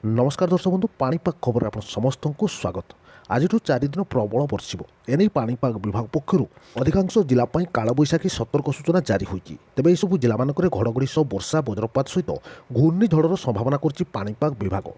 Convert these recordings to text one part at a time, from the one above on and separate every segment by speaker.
Speaker 1: नमस्कार दर्शक बंधु पाणीपाग खबर आप समस्त को स्वागत। आज 4 दिन प्रबल बर्षिब एने पाणीपाग विभाग पक्षर अधिकांश जिला कालबैशाखी सतर्क सूचना जारी होती। तेज यह सब जिला घड़घड़ी सह वर्षा वज्रपात सहित घूर्णिझड़र संभावना कर पाणीपाग विभाग।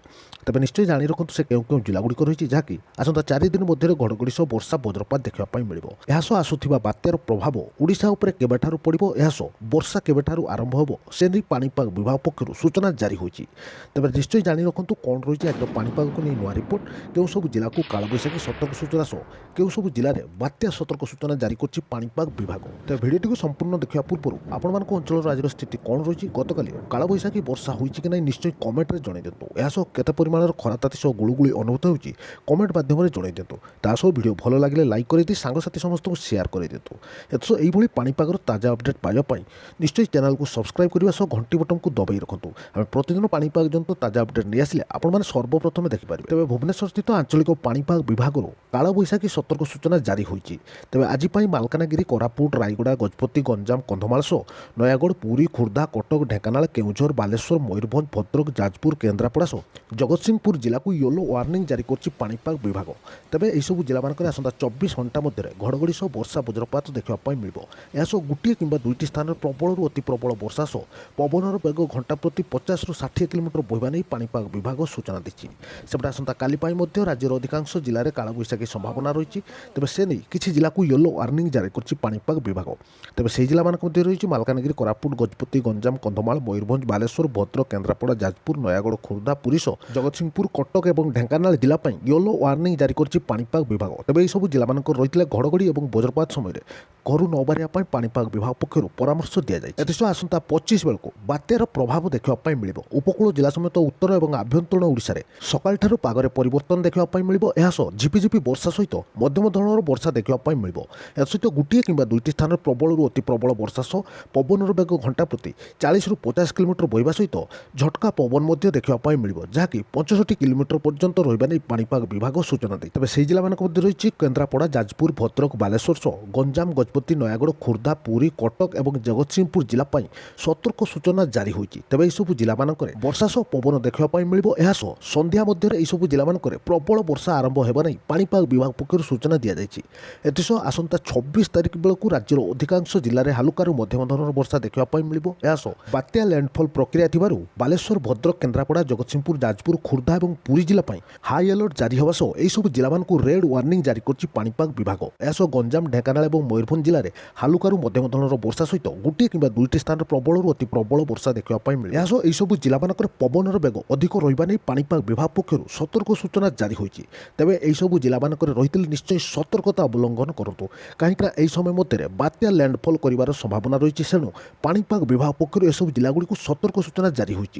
Speaker 1: तेज निश्चय जाणी रखु से क्यों जिलागुड़िक रही जहाँकि आसंता 4 दिन मध्य घड़घड़ी सह वर्षा वज्रपात देखा मिलिବ। एहासह आसुथिबा बात्यार प्रभाव ओडिशा उपरे केबेठारु पड़िबो, एहासह वर्षा केबेठारु आरंभ होबो से नहीं पाणीपाग विभाग पक्षर सूचना जारी होती। तेज निश्चय जाणी रखु कौन रही आज पाणीपाग को नहीं नुआ रिपोर्ट, क्यों सब जिला को कालबैशाखी सतर्क सूचना सह क्यों सब जिले में बात्या सतर्क सूचना जारी कर पाणीपाग विभाग। तो भिडियो संपूर्ण देखा पूर्व आपण अंचल आज स्थिति कौन रही, गतकाली कालबैशाखी वर्षा होती कि नहीं निश्चय कमेंट में जन दिंतु। यह केते परिमाण खराताती सह गुळुगुळी अनुभूत होती कमेंट माध्यम जन दिंतु। तासह भिडियो भल लगे लाइक कर सांगसाथी समस्त को शेयर कर दिंतु। एतसह यही पाणीपागर ताजा अपडेट पाइबापी निश्चय चैनल को सब्सक्राइब करने सह घंटी बटन को दबाई रखुँ। आम प्रतिदिन पाणीपाग जंतु ताजा अपडेट नहीं आसिले आपण सर्वप्रथम देखिपारे। तेज भुवनेश्वर स्थित आंचलिक पाणीपाग विभाग कालबैशाखी सतर्क सूचना जारी होती। तेज आज मालकानगिरी, कोरापुट, रायगड़ा, गजपति, गंजाम, कंधमाल सह नयागढ़, पुरी, खोर्धा, कटक, ढेंकानाल, केउझर, बालेश्वर, मयूरभंज, भद्रक, जाजपुर, केन्द्रापड़ा सह जगतसिंहपुर जिला को येलो वार्निंग जारी कर पाणीपाग विभाग। तेज यू जिला आसंता 24 घंटा मध्य घड़घड़ी सह वर्षा वज्रपात देखा मिलिବ। एहासह गोटे किंबा दुईटी स्थान प्रबल अति प्रबल वर्षा सह पवनर बेग घंटा प्रति 50 ରୁ 60 किलोमीटर बहवा नहीं पाणीपाग विभाग सूचना देछि। सेपटे आसंता काली राज्यर अधिकांश जिले में कालबैशाखी संभावना रही। तेज से नहीं किसी जिला को येलो वार्निंग जारी कर पाणीपाग विभाग। तेज से जिला रही मालकानगिरी, कोरापुट, गजपति, गंजाम, कंधमाल, मयूरभंज, बालेश्वर, भद्रक, केन्द्रापड़ा, जाजपुर, नयागढ़, खोर्धा, पुरी सह जगतसिंहपुर, कटक और ढेंकानाल जिला येलो वार्निंग जारी कर पाणीपाग विभाग। तेज यह सब जिला रही घड़घड़ी और वज्रपात समय घर न बाहरिया पाणीपाग विभाग पक्षर परामर्श दि जाए। एसह आसंता 25 बेलू बात्यार प्रभाव देखा मिलिବ। उपकूल जिला समेत उत्तर और आभ्यंतरीण ओडिशा रे सकाळ पागरे परिवर्तन देखा मिलिବ। एहासह झिपिझिपि वर्षा सहित मध्यम धरणर वर्षा देखा मिलिବ। या सहित गोटे किंबा दुईटी स्थान प्रबल अति प्रबल वर्षा सह पवनर बेग घंटा प्रति 40 ରୁ 50 किलोमीटर बहिबा सहित झटका पवन देखा मिलिବ, जहाँकि 65 किलोमीटर पर्यंत रहिबा नै पाणीपाग विभाग सूचना दै। तेज से जिला रही केन्द्रापड़ा, जाजपुर, भद्रक, बालेश्वर सह गंजाम, गजपति, नयागढ़, खोर्धा, पुरी, कटक और जगतसिंहपुर जिला सतर्क सूचना जारी होती। तेज यह सब जिला वर्षा सह पवन देखा मिलिବ। एहासह संध्या मध्य यह जिला प्रबल वर्षा आरंभ होगा नहीं पाणीपाग विभाग पक्षर सूचना दि जाएगी। एसह आसंता 26 तारिख बेलू राज्यर अधिकांश जिले में हालुकारु मध्यम धरणर वर्षा देखा मिलिବ। एहासह बात्या लैंडफॉल प्रक्रिया थिबारु बालेश्वर, भद्रक, केन्द्रापड़ा, जगतसिंहपुर, जाजपुर, खोर्धा और पुरी जिला हाई अलर्ट जारी होगा सह यह सब जिला रेड वार्निंग जारी कर पाणीपाग विभाग। एहासह गंजाम, ढेंकानाल और मयूरभंज जिले में हालुकारु मध्यम धरणर वर्षा सहित गोटे किंबा दुईटी स्थान प्रबल अति प्रबल वर्षा देखा मिले। एहासह यह सब जिला पवनर बेग अधिक रहिबा नै पाणीपाग विभाग पक्षर सतर्क सूचना जारी होती। तेज यह सब जिला रही निश्चय सतर्कता अवलंबन करूँ, कहीं समय मध्य बात्या लैंडफॉल कर संभावना रही। सेणु पाणीपाग विभाग पक्षर यह सब जिलागुड़ी सतर्क सूचना जारी होती।